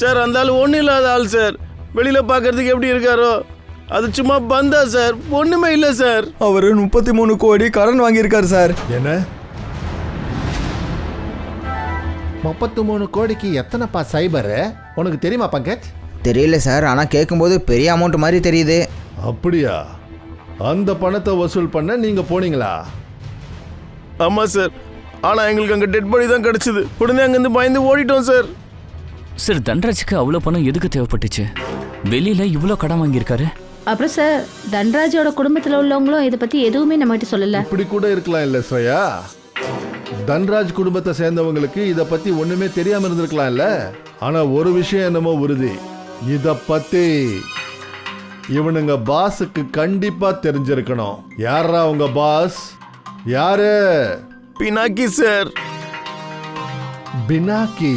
சார் அந்த ஆள் ஒன்றும் இல்லாத ஆள் சார். வெளியில பார்க்கறதுக்கு எப்படி இருக்காரோ அது சும்மா பந்தா சார், ஒண்ணுமே இல்லை சார். அவர் 33 கோடி கடன் வாங்கியிருக்காரு சார். என்ன 33 கோடிக்கு எத்தனைப்பா சைபர்? உனக்கு தெரியுமா பங்கஜ்? தெரியல சார், ஆனால் கேட்கும்போது பெரிய அமௌண்ட் மாதிரி தெரியுது. அப்படியா? அந்த பணத்தை வசூல் பண்ண நீங்க போனீங்களா? ஆமா சார், ஆனா எங்களுக்கு அங்க டெட் பாடி தான் கிடைச்சது. உடனே அங்கிருந்து பயந்து ஓடிட்டோம் சார். சார் தண்டராஜுக்கு அவ்வளோ பணம் எதுக்கு தேவைப்பட்டுச்சு? வெளியில இவ்வளோ கடன் வாங்கியிருக்காரு. அப்புறம் சார், தன்ராஜோட குடும்பத்தில் உள்ளவங்களும் இதை பத்தி எதுவுமே நம்மகிட்ட சொல்லல. இப்படி கூட இருக்கலாம் இல்ல ஸ்ரேயா? தன்ராஜ் குடும்பத்தை சேர்ந்தவங்களுக்கு இத பத்தி ஒண்ணுமே தெரியாம இருந்திருக்கலாம் இல்ல? ஆனா ஒரு விஷயம் என்னமோ உறுதி, இத பத்தி இவனுங்க பாஸுக்கு கண்டிப்பா தெரிஞ்சிருக்கணும். யாரா உங்க பாஸ்? யாரு? பினாக்கி சார். பினாக்கி.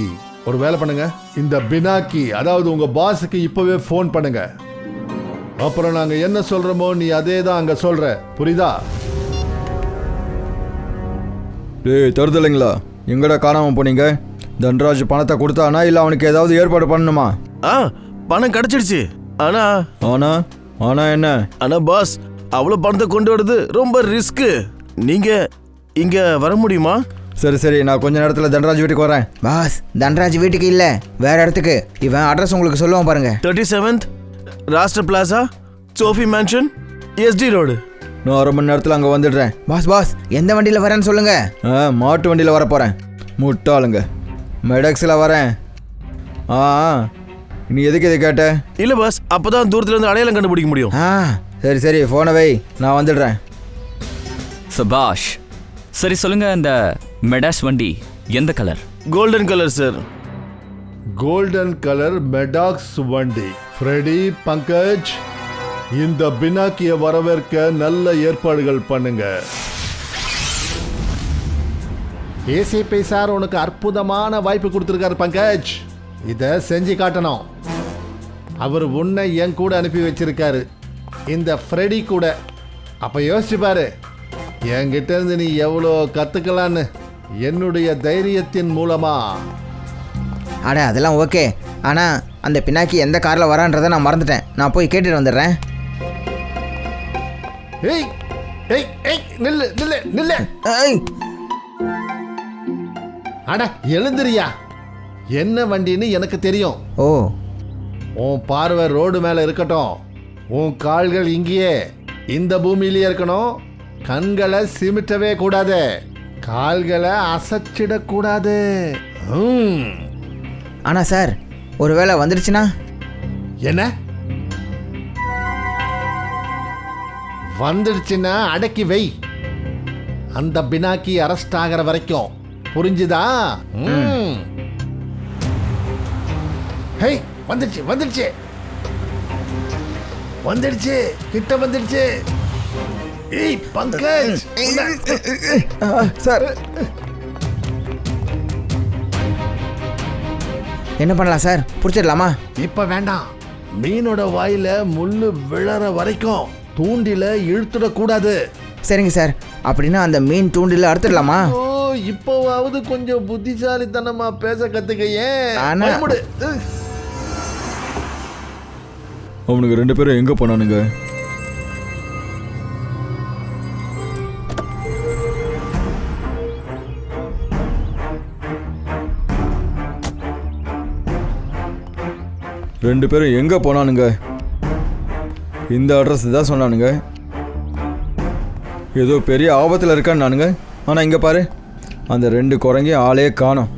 ஒரு வேலை பண்ணுங்க, இந்த பினாக்கி அதாவது உங்க பாஸுக்கு இப்பவே ஃபோன் பண்ணுங்க. அப்புறம் நாங்க என்ன சொல்றோமோ நீ அதே தான் அங்க சொல்ற, புரியுதா? டேய் தருதலைங்களா, எங்கடா காணாமல் போனீங்க? தன்ராஜ் பணத்தை கொடுத்தானா இல்லை அவனுக்கு ஏதாவது ஏற்பாடு பண்ணணுமா? பணம் கிடைச்சிடுச்சு. ஆனா ஆனா ஆனா என்ன? ஆனா பாஸ், அவ்வளவு பணத்தை கொண்டு வரது ரொம்ப ரிஸ்க். நீங்க இங்க வர முடியுமா? சரி சரி, நான் கொஞ்ச நேரத்தில் தன்ராஜ் வீட்டுக்கு வரேன். பாஸ், தன்ராஜ் வீட்டுக்கு இல்லை, வேற இடத்துக்கு. இவன் அட்ரஸ் உங்களுக்கு சொல்லுவான் பாருங்க. 37th Rashtra Plaza, Sophie Mansion, ST Road. நான் 1/2 மணி நேரத்தில் அங்கே வந்துடுறேன். பாஸ் பாஸ், எந்த வண்டியில் வரேன்னு சொல்லுங்க. மாட்டு வண்டியில் வர போகிறேன். முட்டாளுங்க, மெடக்ஸில் வரேன். நீ எதுக்கு இதை கேட்ட? இல்ல பாஸ், அப்பதான் தூரத்துல இருந்து அடையாளம் கண்டுபிடிக்க முடியும். சரி சரி, ஃபோனை வை, நான் வந்துடுறேன். சபாஷ். சரி சொல்லுங்க, அந்த மெடாஸ் வண்டி எந்த colour? Golden colour sir. Golden colour மெடாக்ஸ் வண்டி. ஃப்ரெடி, பங்கஜ், இந்த பினாக்கிய வரவேற்க நல்ல ஏற்பாடுகள் பண்ணுங்க. ஏசிபி சார் உனக்கு அற்புதமான வாய்ப்பு கொடுத்துருக்காரு பங்கஜ். இதை செஞ்சு காட்டணும். அவர் உன்னை என் கூட அனுப்பி வச்சிருக்காரு, இந்த ஃப்ரெடி கூட. அப்ப யோசிச்சு பாரு, என்கிட்ட இருந்து நீ எவ்வளோ கத்துக்கலான்னு என்னுடைய தைரியத்தின் மூலமா. அட அதெல்லாம் ஓகே. ஆனால் அந்த பினாக்கி எந்த காரில் வரான்றதை நான் மறந்துட்டேன். நான் போய் கேட்டுட்டு வந்துடுறேன். ஏய் ஏய் ஏய் நில்லு நில்லு நில்லு. ஏய், அட எழுந்திரியா. என்ன வண்டின்னு எனக்கு தெரியும். ஓ, உன் பார்வை ரோடு மேலே இருக்கட்டும். உன் கால்கள் இங்கேயே இந்த பூமியிலேயே இருக்கணும். கண்களை சிமிட்டவே கூடாது, கால்களை அசைச்சிடக்கூடாது. ஆனால் சார் ஒரு வேளை வந்துடுச்சுன்னா? என்ன வந்துடுச்சுன்னா அடக்கி வை. அந்த பினாக்கி அரெஸ்ட் ஆகிற வரைக்கும். புரிஞ்சுதா? ஹேய், வந்துடுச்சு வந்துடுச்சு வந்துடுச்சு, கிட்ட வந்துடுச்சு. ஏய் பங்கஜ், சார் என்ன பண்ணலாம் சார்? பிடிச்சிடலாமா? இப்ப வேண்டாம். மீனோட வாயில முள்ளு விழற வரைக்கும் தூண்டில இழுத்துடக்கூடாது. சரிங்க சார். அப்படின்னா அந்த மீன் தூண்டில அறுத்துடலாமா? ஓ, இப்போவாவது கொஞ்சம் புத்திசாலித்தனமா பேச கத்துக்கையே. ஆனா- பயமுடு. அவனுக்கு 2 பேரும் எங்கே போனானுங்க? ரெண்டு பேரும் எங்கே போனானுங்க? இந்த அட்ரஸ் தான் சொன்னானுங்க. ஏதோ பெரிய ஆபத்தில் இருக்கான்னு நானுங்க. ஆனால் இங்கே பாரு, அந்த 2 குரங்கையும் ஆளே காணோம்.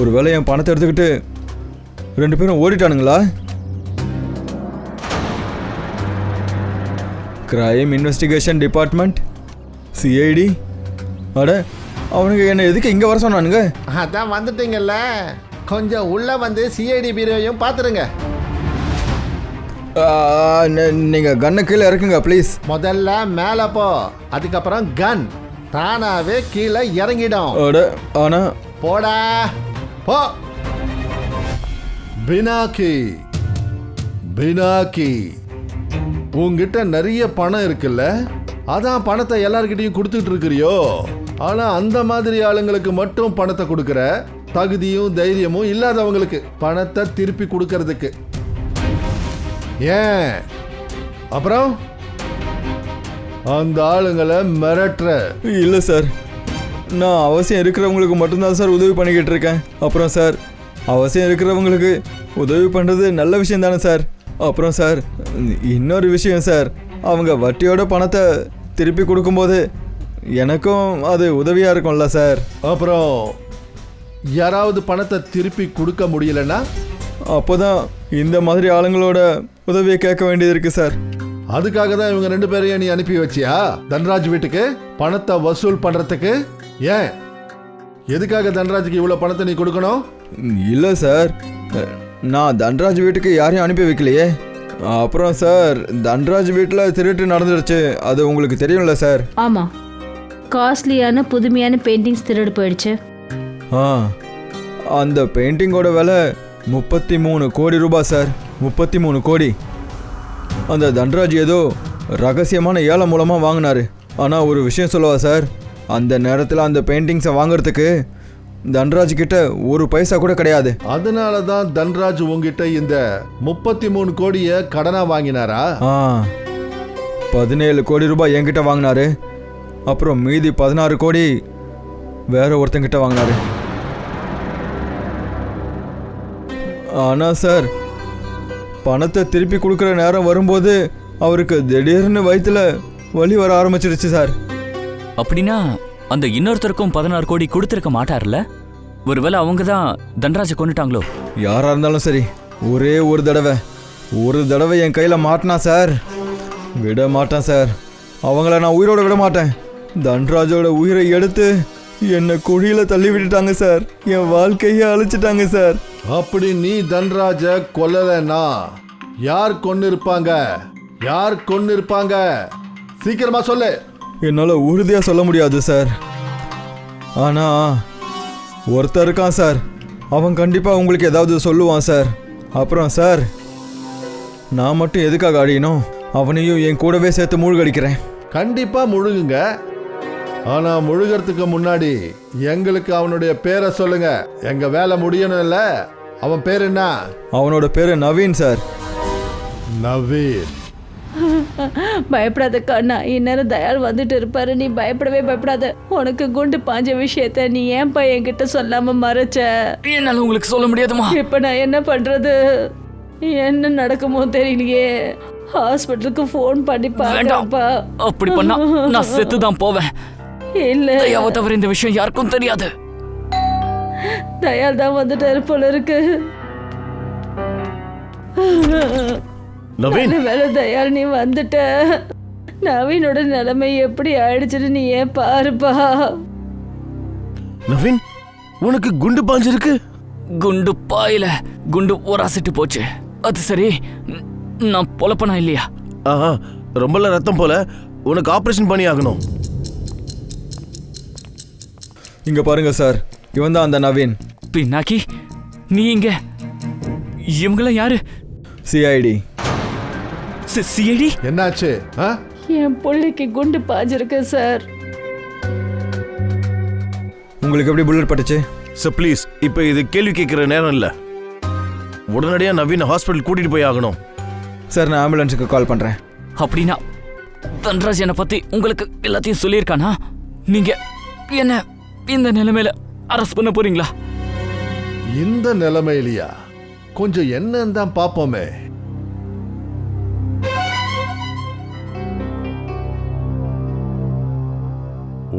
ஒரு வேளை என் பணத்தை எடுத்துக்கிட்டு 2 பேரும் ஓடிட்டானுங்களா? Crime investigation department, CID. அட, அவனுங்க என்ன எதுக்கு இங்கே வர சொன்னானுங்க? அதான் வந்துட்டீங்கல்ல, கொஞ்சம் உள்ள வந்து சிஐடி பீரோவையும் பார்த்துருங்க. நீங்கள் கண்ணை கீழே இறக்குங்க ப்ளீஸ். முதல்ல மேலே போ, அதுக்கப்புறம் கன் தானாவே கீழே இறங்கிடும். அட, ஆனால் போடா போ. பினாக்கி, பினாக்கி, உங்ககிட்ட நிறைய பணம் இருக்குல்ல, அதான் பணத்தை எல்லார்கிட்டையும் கொடுத்துட்டு இருக்கிறியோ. ஆனா அந்த மாதிரி ஆளுங்களுக்கு மட்டும் பணத்தை கொடுக்கற தகுதியும் தைரியமும் இல்லாதவங்களுக்கு பணத்தை திருப்பி கொடுக்கறதுக்கு. ஏன் அப்புறம் அந்த ஆளுங்களை மிரட்டுற? இல்லை சார், நான் அவசியம் இருக்கிறவங்களுக்கு மட்டும்தான் சார் உதவி பண்ணிக்கிட்டு இருக்கேன். அப்புறம் சார், அவசியம் இருக்கிறவங்களுக்கு உதவி பண்ணுறது நல்ல விஷயம் தானே சார். அப்புறம் சார், இன்னொரு விஷயம் சார், அவங்க வட்டியோட பணத்தை திருப்பி கொடுக்கும்போது எனக்கும் அது உதவியாக இருக்கும்ல சார். அப்புறம் யாராவது பணத்தை திருப்பி கொடுக்க முடியலன்னா அப்போ தான் இந்த மாதிரி ஆளுங்களோட உதவியை கேட்க வேண்டியது இருக்கு சார். அதுக்காக தான் இவங்க 2 பேரையும் நீ அனுப்பி வச்சியா தன்ராஜ் வீட்டுக்கு பணத்தை வசூல் பண்றதுக்கு? ஏன், எதுக்காக தன்ராஜுக்கு இவ்வளோ பணத்தை நீ கொடுக்கணும்? இல்லை சார், நான் தன்ராஜ் வீட்டுக்கு யாரையும் அனுப்பி வைக்கலையே. அப்புறம் சார், தன்ராஜ் வீட்டில் திருட்டு நடந்துடுச்சு, அது உங்களுக்கு தெரியும்ல சார். ஆமாம், காஸ்ட்லியான புதுமையான பெயிண்டிங்ஸ் திருடு போயிடுச்சு. அந்த பெயிண்டிங்கோட விலை 33 கோடி ரூபாய் சார். 33 கோடி. அந்த தன்ராஜ் ஏதோ ரகசியமான ஏழை மூலமாக வாங்கினாரு. ஆனால் ஒரு விஷயம் சொல்லவா சார், அந்த நேரத்தில் அந்த பெயிண்டிங்ஸை வாங்குறதுக்கு தன்ராஜ் கிட்ட ஒரு பைசா கூட கிடையாது. அதனால தான் தன்ராஜ் உங்ககிட்ட இந்த 33 கோடியை கடனா வாங்கினாரா? 17 கோடி ரூபாய் என்கிட்ட வாங்கினாரு. அப்புறம் மீதி 16 கோடி வேற ஒருத்தங்கிட்ட வாங்கினாரு. ஆனால் சார், பணத்தை திருப்பி கொடுக்குற நேரம் வரும்போது அவருக்கு திடீர்னு வயிற்றுல வலி வர ஆரம்பிச்சிடுச்சு சார். அப்படின்னா அந்த இன்னொருத்தருக்கும் 16 கோடி கொடுத்துருக்க மாட்டார்ல? ஒருவேளை அவங்க தான் தன்ராஜை கொண்டுட்டாங்களோ? யாராக இருந்தாலும் சரி, ஒரே ஒரு தடவை என் கையில் மாட்டினா சார், விட மாட்டேன் சார். அவங்கள நான் உயிரோட விட மாட்டேன். தன்ராஜோட உயிரை எடுத்து என்னை குழியில தள்ளி விட்டுட்டாங்க சார். என் வாழ்க்கையை அழிச்சிட்டாங்க சார். அப்படி நீ தன்ராஜ கொல்லலைன்னா யார் கொன்னு இருப்பாங்க? யார் கொன்னு இருப்பாங்க? சீக்கிரமா சொல்லு. என்னால் உறுதியாக சொல்ல முடியாது சார். ஆனால் ஒருத்தர் இருக்கான் சார். அவன் கண்டிப்பாக உங்களுக்கு ஏதாவது சொல்லுவான் சார். அப்புறம் சார், நான் மட்டும் எதுக்காக அழியணும்? அவனையும் என் கூடவே சேர்த்து மூழ்கடிக்கிறேன். கண்டிப்பா முழுகுங்க. ஆனா முழுகிறதுக்கு முன்னாடி எங்களுக்கு அவனுடைய பேரை சொல்லுங்க. எங்க வேலை முடியணும் இல்ல? அவன் பேர் என்ன? அவனோட பேர் நவீன் சார். நவீன். பயப்படாத கண்ணா, இந்நேரம் தயாள் வந்துட்டு இருப்பாரு. நீ பயப்படவே பயப்படாத. உனக்கு குண்டு பாஞ்ச விஷயத்த நீ ஏன்பா என்கிட்ட சொல்லாம மறைச்ச? என்னால உங்களுக்கு சொல்ல முடியாதுமா. இப்ப நான் என்ன பண்றது? என்ன நடக்குமோ தெரியலையே. ஹாஸ்பிட்டலுக்கு ஃபோன் பண்ணி பாருப்பா. அப்படி பண்ணா நான் செத்து தான் போவேன். இல்ல, தயாவை தவிர இந்த விஷயம் யாருக்கும் தெரியாது. தயாள் தான் வந்துட்டாரு போல இருக்கு. நவீன், வேலை தயாள் நீ வந்துட்ட. நவீனோட நிலைமை எப்படி ஆயிடுச்சுன்னு நீ ஏன் பாருப்பா. நவீன், உனக்கு குண்டு பாஞ்சிருக்கு? குண்டு பாயில குண்டு ஓராசிட்டு போச்சு. அது சரி, நான் பொழப்பனா இல்லையா? ஆஹா, ரொம்பல ரத்தம் போல. உனக்கு ஆபரேஷன் பண்ணி ஆகணும். இங்க பாருங்க சார், இவன் தான் அந்த நவீன். பின்னாக்கி நீ இங்க? இவங்களாம் யாரு? சிஐடி. சிஐடி? என்னாச்சு? என் பிள்ளைக்கு குண்டு பாஞ்சிருக்கு சார். உங்களுக்கு எப்படி புல்லட் பட்டுச்சு? சார் ப்ளீஸ், இப்போ இது கேள்வி கேட்குற நேரம் இல்லை. உடனடியாக நவீன் ஹாஸ்பிட்டல் கூட்டிட்டு போய் ஆகணும். சார், நான் ஆம்புலன்ஸுக்கு கால் பண்ணுறேன். அப்படின்னா தன்ராஜ் என்னை பத்தி உங்களுக்கு எல்லாத்தையும் சொல்லியிருக்கானா? நீங்க என்ன இந்த நிலைமையில அரெஸ்ட் பண்ண போறீங்களா? இந்த நிலைமையிலையா? கொஞ்சம் என்னன்னு தான் பாப்போமே.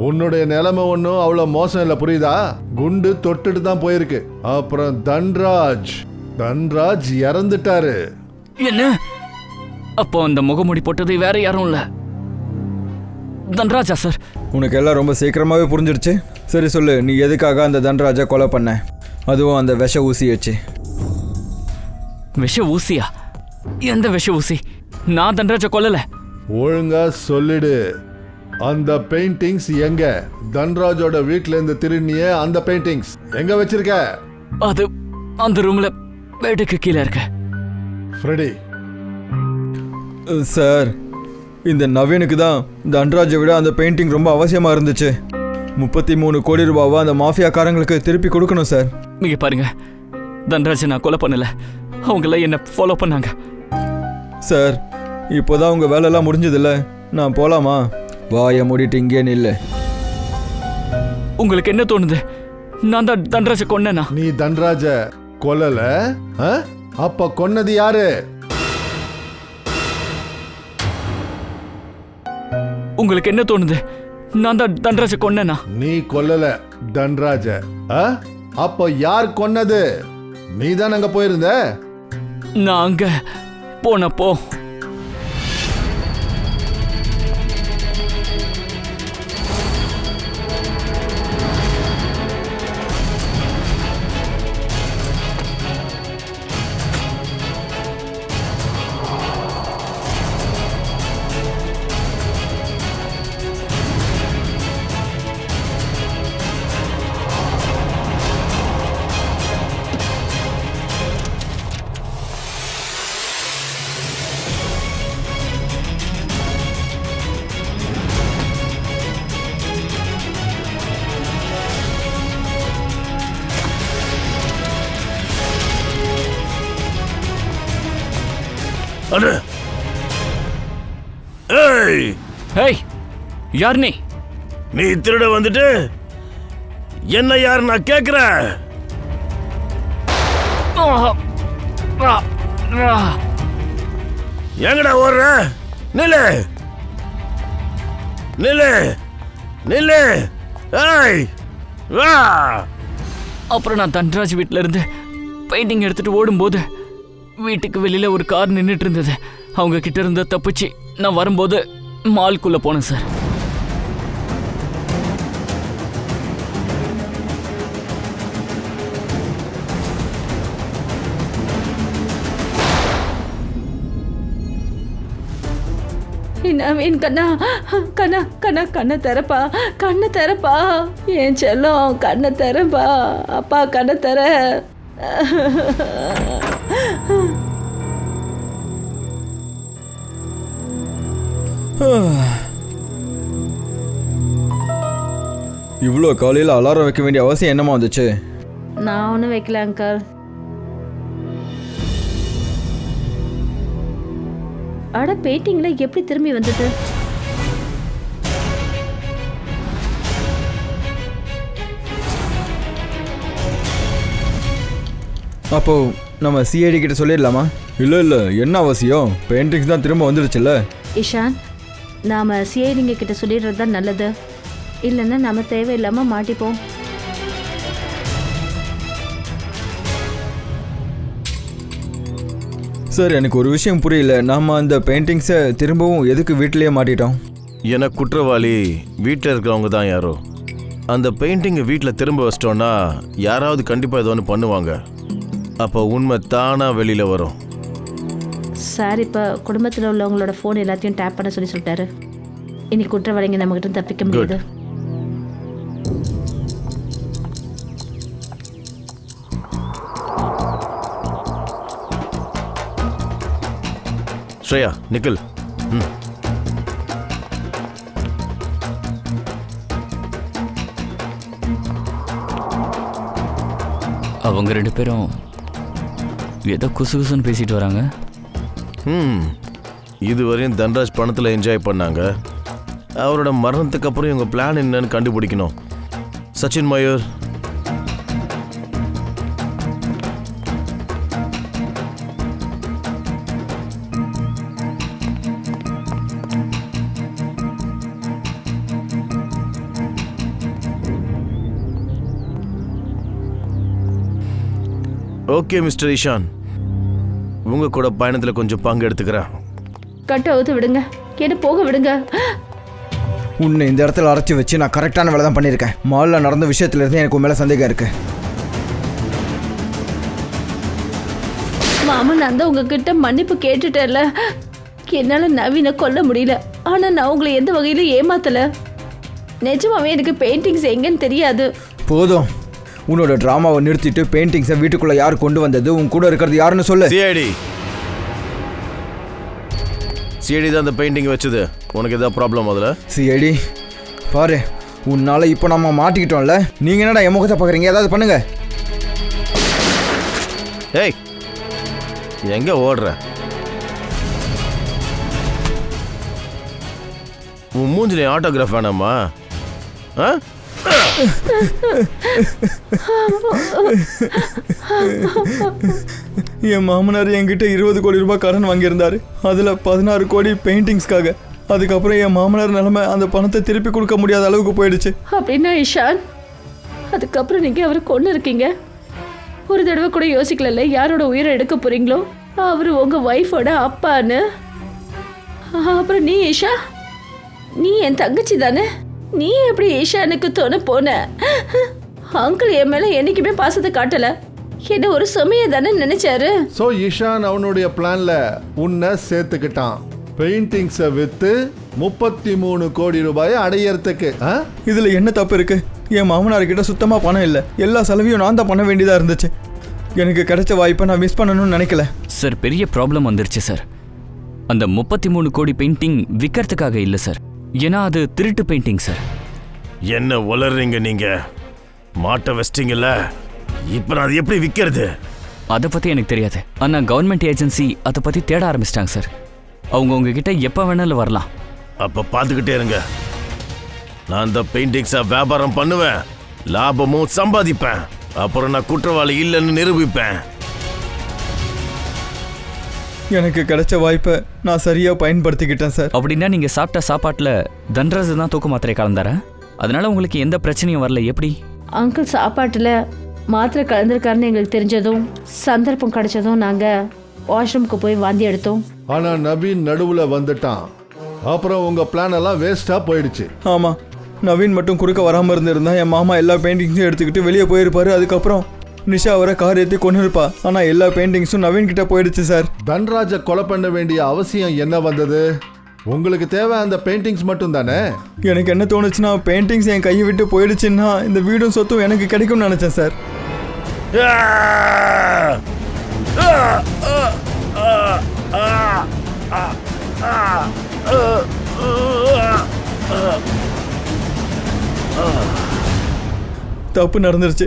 உன்னுடைய நிலைமை ஒன்றும் அவ்வளோ மோசம் இல்லை, புரியுதா? குண்டு தொட்டுட்டு தான் போயிருக்கு. அப்புறம் தன்ராஜ் இறந்துட்டாரு. என்ன? அப்போ அந்த முகமூடி போட்டது வேற யாரும் இல்ல, தன்ராஜா சார். உனக்கு எல்லாம் ரொம்ப சீக்கிரமாகவே புரிஞ்சிடுச்சு. சரி சொல்லு, நீ எதுக்காக அந்த தன்ராஜை கொலை பண்ண? அதுவும் அந்த விஷ ஊசி வச்சு. விஷ ஊசியா? எந்த விஷ ஊசி? நான் தன்ராஜை கொல்லல. ஒழுங்கா சொல்லிடு. அந்த பெயிண்டிங்ஸ் எங்க? தன்ராஜோட வீட்ல இருந்து திருநிய அந்த பெயிண்டிங்ஸ் எங்க வச்சிருக்க? அது அந்த ரூம்ல பெட்டுக்கு கீழே இருக்க. ஃப்ரெடி. சார், இந்த நவீனுக்கு தான் தன்ராஜை விட அந்த பெயிண்டிங் ரொம்ப அவசியமாக இருந்துச்சு. 33 கோடி ரூபாவை அந்த மாஃபியாக்காரங்களுக்கு திருப்பி கொடுக்கணும் சார். இங்க பாருங்க, தன்ராஜை நான் கொலை பண்ணல. அவங்களாம் என்ன ஃபாலோ பண்ணாங்க. சார், இப்போதான் உங்கள் வேலையெல்லாம் முடிஞ்சதில்ல, நான் போகலாமா? வாயை மூடிட்டு இங்கே நில்லு. உங்களுக்கு என்ன தோணுது? நான் தான் தன்ராஜை கொன்னேனா? நீ தன்ராஜ கொல்லல? அப்ப கொன்னது யாரு? உங்களுக்கு என்ன தோணுது? நான் தான் தன்ராஜை கொன்னேனா? நீ கொல்லல தன்ராஜ. அப்ப யார் கொன்னது? நீ தான் அங்க போயிருந்த. நான் அங்க போனப்போ அட ஏய், ஏய், யார் நீ? நீ திருட வந்துட்டு என்ன யார் நான் கேக்குறேன்? எங்கடா ஓடுற? நில்லு நில்லு நில்லு. ஏய், வா. அப்புறம் நான் தன்ராஜ் வீட்டில இருந்து பெயிண்டிங் எடுத்துட்டு ஓடும்போது வீட்டுக்கு வெளியில ஒரு கார் நின்றுட்டு இருந்தது. அவங்க கிட்ட இருந்து தப்பிச்சு நான் வரும்போது மால்குள்ள போனேன் சார். நவீன் கண்ணா கண்ணா கண்ணா கண்ணை திறப்பா, கண்ணை திறப்பா, என் செல்லம் கண்ணை திறப்பா, அப்பா கண்ணை திற. இவ்வளோ காலையில் அலாரம் வைக்க வேண்டிய அவசியம் என்னமா வந்துச்சு? நான் ஒன்றும் வைக்கல அங்கிள். அட பெயிண்டிங்ல எப்படி திரும்பி வந்தது? அப்போ நம்ம சிஐடி கிட்ட சொல்லிடலாமா? இல்லை என்ன அவசியம், பெயிண்டிங்ஸ் தான் திரும்ப வந்துடுச்சுல்ல. இஷான், நாம் சிஐடிங்க கிட்ட சொல்லிடுறது தான் நல்லது. இல்லைன்னா நம்ம தேவையில்லாமல் மாட்டிப்போம். சார், எனக்கு ஒரு விஷயம் புரியல. நாம் அந்த பெயிண்டிங்ஸை திரும்பவும் எதுக்கு வீட்டிலேயே மாட்டிட்டோம்? எனக்கு குற்றவாளி வீட்டில் இருக்கிறவங்க தான் யாரோ. அந்த பெயிண்டிங்கை வீட்டில் திரும்ப வச்சிட்டோன்னா யாராவது கண்டிப்பாக ஏதோ ஒன்று பண்ணுவாங்க. அப்போ உண்மை தானாக வெளியில் வரும். சார் இப்போ குடும்பத்தில் உள்ளவங்களோட ஃபோன் எல்லாத்தையும் டேப் பண்ண சொல்லிட்டாரு. இனி குற்றவாளிங்க நம்மகிட்ட தப்பிக்க முடியாது. ஸ்ரேயா, நிக்கில், அவங்க 2 பேரும் ஏதோ குசுகுசுன்னு பேசிட்டு வராங்க. இதுவரையும் தன்ராஜ் பணத்தில் என்ஜாய் பண்ணாங்க. அவரோட மரணத்துக்கு அப்புறம் இவங்க பிளான் என்னன்னு கண்டுபிடிக்கணும். சச்சின் மயூர், ஓகே மிஸ்டர் இஷான், உங்க கூட பயணத்தில் கொஞ்சம் பங்கு எடுத்துக்கிறேன். கட்ட அவுத்து விடுங்க, கேட்டு போக விடுங்க. உன்னை இந்த இடத்துல அரைச்சி வச்சு நான் கரெக்டான வேலை தான் பண்ணியிருக்கேன். மாலில் நடந்த விஷயத்துலேருந்து எனக்கு உன் மேலே சந்தேகம் இருக்கு. மாமா, நான் தான் உங்ககிட்ட மன்னிப்பு கேட்டுட்டேன்ல. என்னால் நவீனை கொல்ல முடியல. ஆனால் நான் உங்களை எந்த வகையிலும் ஏமாத்தலை. நிஜமாவே எனக்கு பெயிண்டிங்ஸ் எங்கன்னு தெரியாது. போதும், உன்னோட ட்ராமாவை நிறுத்திட்டு பெயிண்டிங்ஸை வீட்டுக்குள்ளே யார் கொண்டு வந்தது, உன் கூட இருக்கிறது யாருன்னு சொல்லு. சிஐடி தான் அந்த பெயிண்டிங் வச்சது. உனக்கு எதாவது ப்ராப்ளம் அதில்? சிஐடி பாரு, உன்னால் இப்போ நம்ம மாட்டிக்கிட்டோம்ல. நீங்கள் என்னடா என் முகத்தை பார்க்குறீங்க? ஏதாவது பண்ணுங்க. ஏய், எங்கே ஓடுற? உன் மூஞ்சில ஆட்டோகிராஃப் வேணாமா? ஆ, என் மாமனார் என்கிட்ட 20 கோடி ரூபாய் கடன் வாங்கியிருந்தாரு. அதில் 16 கோடி பெயிண்டிங்ஸ்க்காக. அதுக்கப்புறம் என் மாமனார் நிலைமை அந்த பணத்தை திருப்பி கொடுக்க முடியாத அளவுக்கு போயிடுச்சு. அப்படின்னா இஷான், அதுக்கப்புறம் நீங்கள் அவரை கொண்டு இருக்கீங்க. ஒரு தடவை கூட யோசிக்கல யாரோட உயிரை எடுக்க போறீங்களோ அவர் உங்கள் ஒய்ஃபோட அப்பான்னு. அப்புறம் நீ இஷா, நீ என் தங்கச்சி தானே. நீ எப்படி ஈஷானுக்கு தோண போன? அங்கிள் என் மேல என்னைக்குமே பாசத்தை காட்டல. என்ன ஒரு சுமையை தானே நினைச்சாரு. ஸோ ஈஷான் அவனுடைய பிளான்ல உன்னை சேர்த்துக்கிட்டான். பெயிண்டிங்ஸை விற்று 33 கோடி ரூபாயை அடையறதுக்கு. இதில் என்ன தப்பு இருக்கு? என் மாமனார்கிட்ட சுத்தமாக பணம் இல்லை. எல்லா செலவையும் நான் தான் பண்ண வேண்டியதாக இருந்துச்சு. எனக்கு கிடைச்ச வாய்ப்பை நான் மிஸ் பண்ணணும்னு நினைக்கல. சார், பெரிய ப்ராப்ளம் வந்துருச்சு சார். அந்த 33 கோடி பெயிண்டிங் விற்கிறதுக்காக இல்லை சார். ஏன்னா அது திருட்டு பெயிண்டிங் சார். என்ன வளர்றீங்க நீங்க? மாட்ட வச்சிட்டீங்கல்ல, இப்போ நான் அது எப்படி விற்கிறது? அதை பற்றி எனக்கு தெரியாது. ஆனால் கவர்மெண்ட் ஏஜென்சி அதை பற்றி தேட ஆரம்பிச்சிட்டாங்க சார். அவங்க உங்ககிட்ட எப்போ வேணாலும் வரலாம். அப்போ பார்த்துக்கிட்டே இருங்க. நான் அந்த பெயிண்டிங்ஸை வியாபாரம் பண்ணுவேன், லாபமும் சம்பாதிப்பேன். அப்புறம் நான் குற்றவாளி இல்லைன்னு நிரூபிப்பேன். எனக்கு கிடைச்ச வாய்ப்பை நான் சரியாக பயன்படுத்திக்கிட்டேன் சார். அப்படின்னா நீங்கள் சாப்பிட்ட சாப்பாட்டில் தன்ராஜ் தான் தூக்க மாத்திரை கலந்தாரா? அதனால உங்களுக்கு எந்த பிரச்சனையும் வரல எப்படி? அங்கிள் சாப்பாட்டில் மாத்திரை கலந்துருக்காருன்னு எங்களுக்கு தெரிஞ்சதும் சந்தர்ப்பம் கிடைச்சதும் நாங்கள் வாஷ்ரூமுக்கு போய் வாந்தி எடுத்தோம். ஆனால் நவீன் நடுவில் வந்துட்டான். அப்புறம் உங்கள் பிளான் எல்லாம் வேஸ்ட்டாக போயிடுச்சு. ஆமாம், நவீன் மட்டும் குறுக்க வராமல் இருந்திருந்தா என் மாமா எல்லா பெயிண்டிங்ஸும் எடுத்துக்கிட்டு வெளியே போயிருப்பாரு. அதுக்கப்புறம் நிஷா அவரை கார் ஏற்றி கொண்டு இருப்பா. ஆனால் எல்லா பெயிண்டிங்ஸும் நவீன் கிட்ட போயிடுச்சு சார். தன்ராஜை கொலை பண்ண வேண்டிய அவசியம் என்ன வந்தது? உங்களுக்கு தேவை அந்த பெயிண்டிங்ஸ் மட்டும் தானே? எனக்கு என்ன தோணுச்சுன்னா பெயிண்டிங்ஸ் என் கையை விட்டு போயிடுச்சுன்னா இந்த வீடும் சொத்தும் எனக்கு கிடைக்கும்னு நினச்சேன் சார். தப்பு நடந்துருச்சு,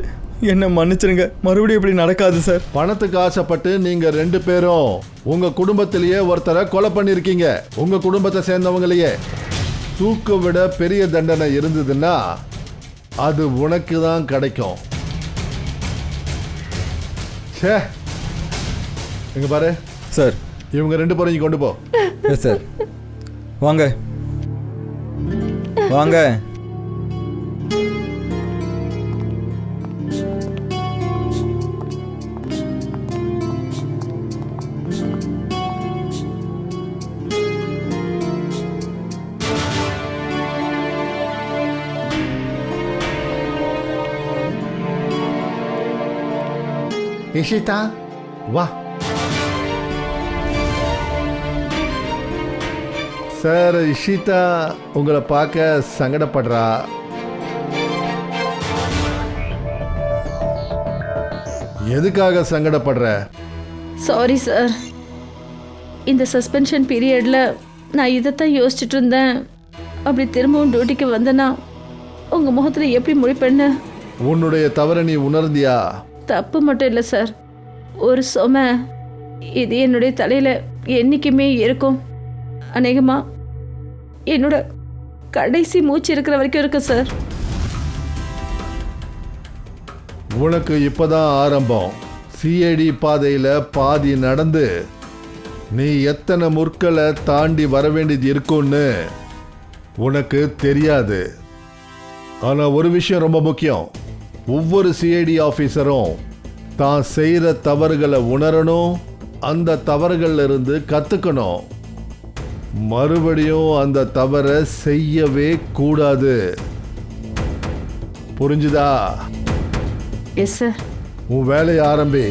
என்ன மன்னிச்சிருங்க. மறுபடியும் இப்படி நடக்காது சார். பணத்துக்கு ஆசைப்பட்டு நீங்க 2 பேரும் உங்க குடும்பத்திலேயே ஒருத்தரை கொலை பண்ணிருக்கீங்க. உங்க குடும்பத்தை சேர்ந்தவங்களையே. தூக்க விட பெரிய தண்டனை இருந்ததுன்னா அது உனக்கு தான் கிடைக்கும். ச்சே, இங்க பாரு சார். இவங்க 2 பேரும் இங்க கொண்டு போ. Yes sir. வாங்க வாங்க. இஷிதா வா. சார், இஷிதா உங்களை பார்க்க சங்கடப்படுறா. எதுக்காக சங்கடப்படுற? சாரி சார், இந்த சஸ்பென்ஷன் பீரியடில் நான் இதைத்தான் யோசிச்சுட்டு இருந்தேன். அப்படி திரும்பவும் டியூட்டிக்கு வந்தேன்னா உங்கள் முகத்தில் எப்படி முடிப்பேன்னு. உன்னுடைய தவறை நீ உணர்ந்தியா? தப்பு மட்டும் இல்லை சார், ஒரு சுமை இது என்னுடைய தலையில் என்றைக்குமே இருக்கும். அநேகமாக என்னோட கடைசி மூச்சு இருக்கிற வரைக்கும் இருக்கு சார். உனக்கு இப்பதான் ஆரம்பம். சிஐடி பாதையில் பாதி நடந்து நீ எத்தனை முற்களை தாண்டி வர வேண்டியது இருக்கும்னு உனக்கு தெரியாது. ஆனால் ஒரு விஷயம் ரொம்ப முக்கியம். ஒவ்வொரு சிஐடி ஆஃபீஸரும் தான் செய்கிற தவறுகளை உணரணும், அந்த தவறுகள்ல இருந்து கற்றுக்கணும். மறுபடியும் அந்த தவறை செய்யவே கூடாது. புரிஞ்சுதா? Yes sir. உன் வேலையை ஆரம்பி.